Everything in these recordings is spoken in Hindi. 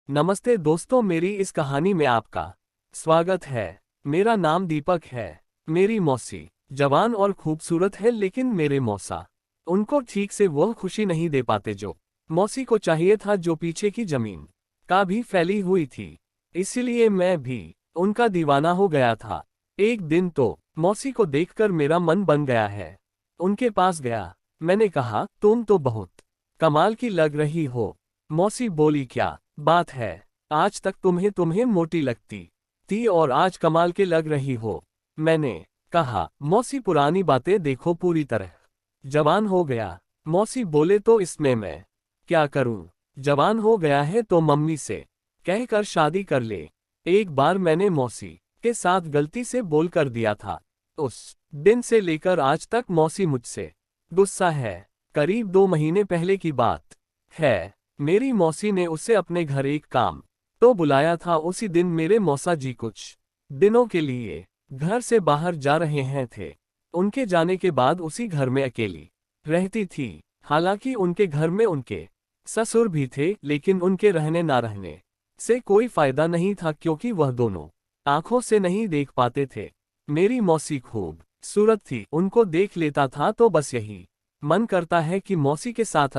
नमस्ते दोस्तों, मेरी इस कहानी में आपका स्वागत है। मेरा नाम दीपक है। मेरी मौसी जवान और खूबसूरत है, लेकिन मेरे मौसा उनको ठीक से वह खुशी नहीं दे पाते जो मौसी को चाहिए था, जो पीछे की जमीन का भी फैली हुई थी। इसीलिए मैं भी उनका दीवाना हो गया था। एक दिन तो मौसी को देखकर मेरा मन बन गया है। उनके पास गया। मैंने कहा, तुम तो बहुत कमाल की लग रही हो। मौसी बोली, क्या बात है, आज तक तुम्हें मोटी लगती थी और आज कमाल के लग रही हो। मैंने कहा, मौसी पुरानी बातें देखो, पूरी तरह जवान हो गया। मौसी बोले, तो इसमें मैं क्या करूं? जवान हो गया है तो मम्मी से कहकर शादी कर ले। एक बार मैंने मौसी के साथ गलती से बोल कर दिया था। उस दिन से लेकर आज तक मौसी मुझसे गुस्सा है। करीब 2 महीने पहले की बात है। मेरी मौसी ने उसे अपने घर एक काम तो बुलाया था। उसी दिन मेरे मौसा जी कुछ दिनों के लिए घर से बाहर जा रहे हैं थे। उनके जाने के बाद उसी घर में अकेली रहती थी। हालांकि उनके घर में उनके ससुर भी थे, लेकिन उनके रहने ना रहने से कोई फायदा नहीं था, क्योंकि वह दोनों आंखों से नहीं देख पाते थे। मेरी मौसी खूब सूरत थी, उनको देख लेता था तो बस यही मन करता है कि मौसी के साथ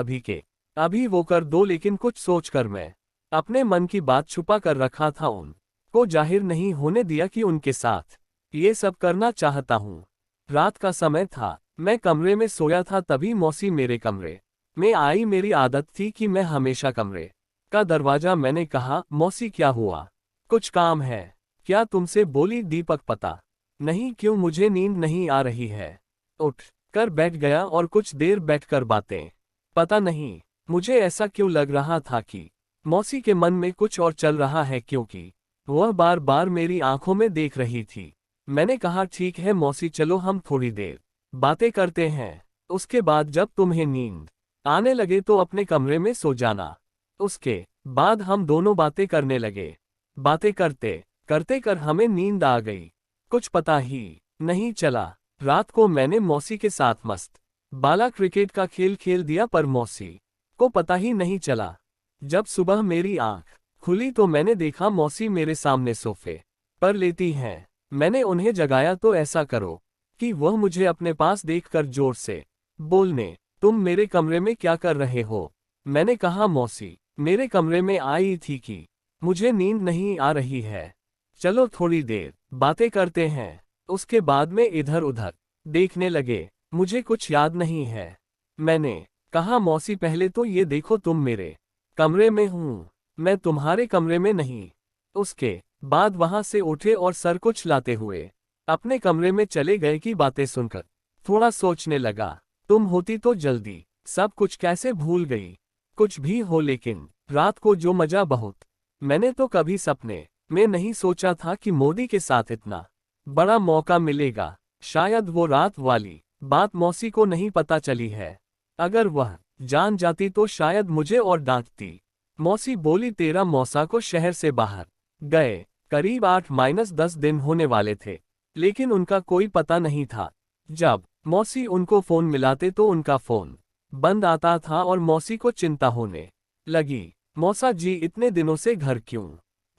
अभी वो कर दो, लेकिन कुछ सोचकर मैं अपने मन की बात छुपा कर रखा था, उनको जाहिर नहीं होने दिया कि उनके साथ ये सब करना चाहता हूँ। रात का समय था, मैं कमरे में सोया था, तभी मौसी मेरे कमरे में आई। मेरी आदत थी कि मैं हमेशा कमरे का दरवाजा। मैंने कहा, मौसी क्या हुआ, कुछ काम है क्या तुमसे? बोली, दीपक पता नहीं क्यों मुझे नींद नहीं आ रही है। उठ कर बैठ गया और कुछ देर बैठकर बातें। पता नहीं मुझे ऐसा क्यों लग रहा था कि मौसी के मन में कुछ और चल रहा है, क्योंकि वह बार बार मेरी आंखों में देख रही थी। मैंने कहा, ठीक है मौसी, चलो हम थोड़ी देर बातें करते हैं। उसके बाद जब तुम्हें नींद आने लगे तो अपने कमरे में सो जाना। उसके बाद हम दोनों बातें करने लगे। बातें करते करते कर हमें नींद आ गई, कुछ पता ही नहीं चला। रात को मैंने मौसी के साथ मस्त बाला क्रिकेट का खेल खेल दिया, पर मौसी को पता ही नहीं चला। जब सुबह मेरी आंख खुली तो मैंने देखा मौसी मेरे सामने सोफे पर लेटी हैं। मैंने उन्हें जगाया, तो ऐसा करो कि वह मुझे अपने पास देखकर जोर से बोलने, तुम मेरे कमरे में क्या कर रहे हो? मैंने कहा, मौसी मेरे कमरे में आई थी कि मुझे नींद नहीं आ रही है, चलो थोड़ी देर बातें करते हैं। उसके बाद में इधर उधर देखने लगे, मुझे कुछ याद नहीं है। मैंने कहा, मौसी पहले तो ये देखो, तुम मेरे कमरे में हूँ, मैं तुम्हारे कमरे में नहीं। उसके बाद वहां से उठे और सर को चलाते हुए अपने कमरे में चले गए। की बातें सुनकर थोड़ा सोचने लगा, तुम होती तो जल्दी सब कुछ कैसे भूल गई। कुछ भी हो, लेकिन रात को जो मजा, बहुत मैंने तो कभी सपने में नहीं सोचा था कि मोदी के साथ इतना बड़ा मौका मिलेगा। शायद वो रात वाली बात मौसी को नहीं पता चली है। अगर वह जान जाती तो शायद मुझे और डांटती। मौसी बोली, तेरा मौसा को शहर से बाहर गए करीब 8-10 दिन होने वाले थे, लेकिन उनका कोई पता नहीं था। जब मौसी उनको फोन मिलाते तो उनका फोन बंद आता था और मौसी को चिंता होने लगी। मौसा जी इतने दिनों से घर क्यों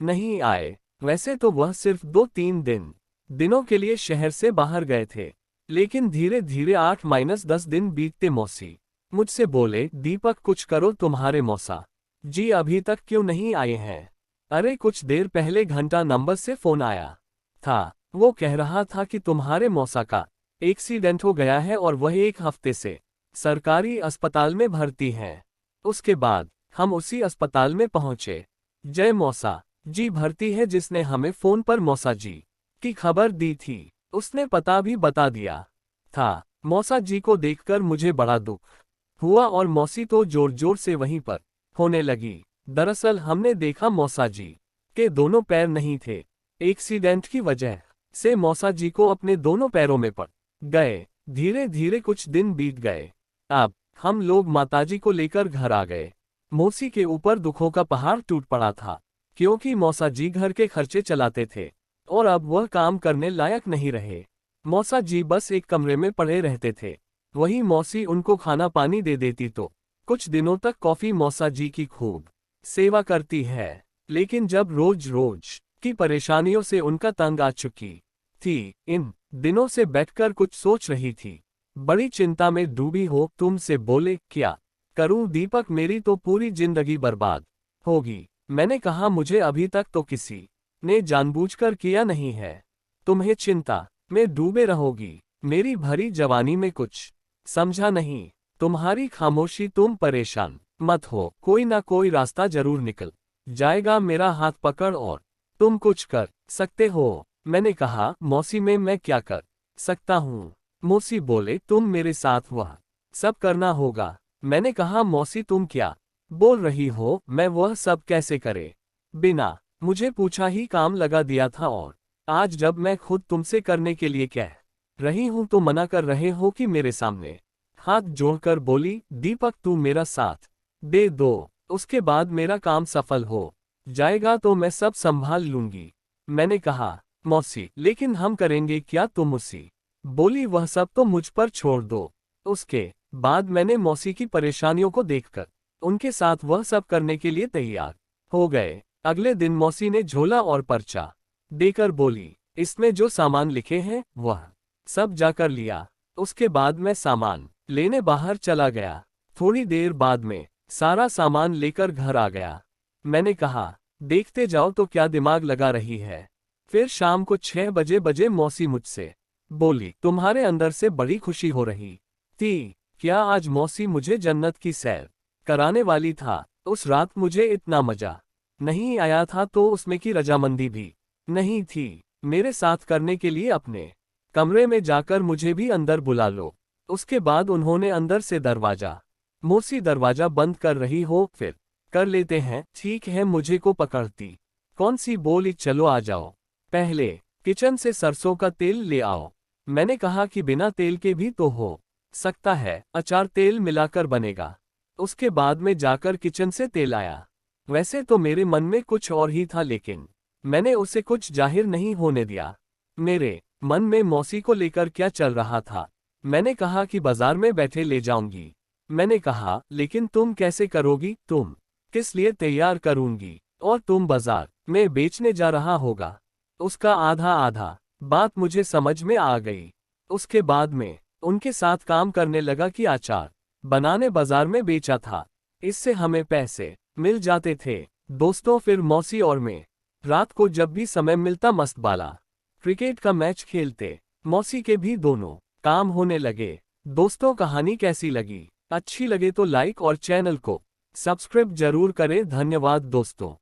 नहीं आए? वैसे तो वह सिर्फ 2-3 दिनों के लिए शहर से बाहर गए थे, लेकिन धीरे धीरे 8-10 दिन बीतते। मौसी मुझसे बोले, दीपक कुछ करो, तुम्हारे मौसा जी अभी तक क्यों नहीं आए हैं? अरे कुछ देर पहले घंटा नंबर से फोन आया था, वो कह रहा था कि तुम्हारे मौसा का एक्सीडेंट हो गया है और वह 1 हफ्ते से सरकारी अस्पताल में भर्ती हैं। उसके बाद हम उसी अस्पताल में पहुंचे। जय मौसा जी भर्ती है, जिसने हमें फोन पर मौसा जी की खबर दी थी उसने पता भी बता दिया था। मौसा जी को देखकर मुझे बड़ा दुख हुआ और मौसी तो जोर जोर से वहीं पर होने लगी। दरअसल हमने देखा, मौसा जी के दोनों पैर नहीं थे। एक्सीडेंट की वजह से मौसा जी को अपने दोनों पैरों में पड़ गए। धीरे धीरे कुछ दिन बीत गए। अब हम लोग माताजी को लेकर घर आ गए। मौसी के ऊपर दुखों का पहाड़ टूट पड़ा था, क्योंकि मौसा जी घर के खर्चे चलाते थे और अब वह काम करने लायक नहीं रहे। मौसा जी बस एक कमरे में पड़े रहते थे। वही मौसी उनको खाना पानी दे देती तो कुछ दिनों तक कॉफी मौसा जी की खूब सेवा करती है। लेकिन जब रोज रोज की परेशानियों से उनका तंग आ चुकी थी, इन दिनों से बैठकर कुछ सोच रही थी। बड़ी चिंता में डूबी हो, तुमसे बोले क्या करूं दीपक, मेरी तो पूरी जिंदगी बर्बाद होगी। मैंने कहा मुझे अभी तक तो किसी ने जानबूझकर किया नहीं है। तुम्हें चिंता में डूबे रहोगी। मेरी भरी जवानी में कुछ समझा नहीं। तुम्हारी खामोशी, तुम परेशान मत हो, कोई ना कोई रास्ता जरूर निकल जाएगा। मेरा हाथ पकड़ और तुम कुछ कर सकते हो। मैंने कहा मौसी में मैं क्या कर सकता हूँ। मौसी बोले तुम मेरे साथ वह सब करना होगा। मैंने कहा मौसी तुम क्या बोल रही हो, मैं वह सब कैसे करे। बिना मुझे पूछा ही काम लगा दिया था, और आज जब मैं खुद तुमसे करने के लिए कह रही हूं तो मना कर रहे हो कि मेरे सामने। हाथ जोड़कर बोली दीपक तू मेरा साथ दे दो, उसके बाद मेरा काम सफल हो जाएगा तो मैं सब संभाल लूंगी। मैंने कहा मौसी लेकिन हम करेंगे क्या, तुम उसी बोली वह सब तो मुझ पर छोड़ दो। उसके बाद मैंने मौसी की परेशानियों को देखकर उनके साथ वह सब करने के लिए तैयार हो गए। अगले दिन मौसी ने झोला और पर्चा देकर बोली इसमें जो सामान लिखे हैं वह सब जाकर लिया। उसके बाद मैं सामान लेने बाहर चला गया। थोड़ी देर बाद में सारा सामान लेकर घर आ गया। मैंने कहा देखते जाओ तो क्या दिमाग लगा रही है। फिर शाम को 6 बजे मौसी मुझसे बोली तुम्हारे अंदर से बड़ी खुशी हो रही थी क्या। आज मौसी मुझे जन्नत की सैर कराने वाली था। उस रात मुझे इतना मजा नहीं आया था तो उसमें की रजामंदी भी नहीं थी। मेरे साथ करने के लिए अपने कमरे में जाकर मुझे भी अंदर बुला लो। उसके बाद उन्होंने अंदर से दरवाजा, मौसी दरवाजा बंद कर रही हो फिर कर लेते हैं। ठीक है, मुझे को पकड़ती कौन सी बोली चलो आ जाओ, पहले किचन से सरसों का तेल ले आओ। मैंने कहा कि बिना तेल के भी तो हो सकता है, अचार तेल मिलाकर बनेगा। उसके बाद में जाकर किचन से तेल आया। वैसे तो मेरे मन में कुछ और ही था लेकिन मैंने उसे कुछ जाहिर नहीं होने दिया। मेरे मन में मौसी को लेकर क्या चल रहा था। मैंने कहा कि बाजार में बैठे ले जाऊंगी। मैंने कहा लेकिन तुम कैसे करोगी, तुम किस लिए तैयार करूंगी और तुम बाजार में बेचने जा रहा होगा। उसका आधा आधा बात मुझे समझ में आ गई। उसके बाद में उनके साथ काम करने लगा कि अचार बनाने बाजार में बेचा था, इससे हमें पैसे मिल जाते थे। दोस्तों फिर मौसी और मैं रात को जब भी समय मिलता मस्त बाला क्रिकेट का मैच खेलते। मौसी के भी दोनों काम होने लगे। दोस्तों कहानी कैसी लगी, अच्छी लगे तो लाइक और चैनल को सब्सक्राइब जरूर करें। धन्यवाद दोस्तों।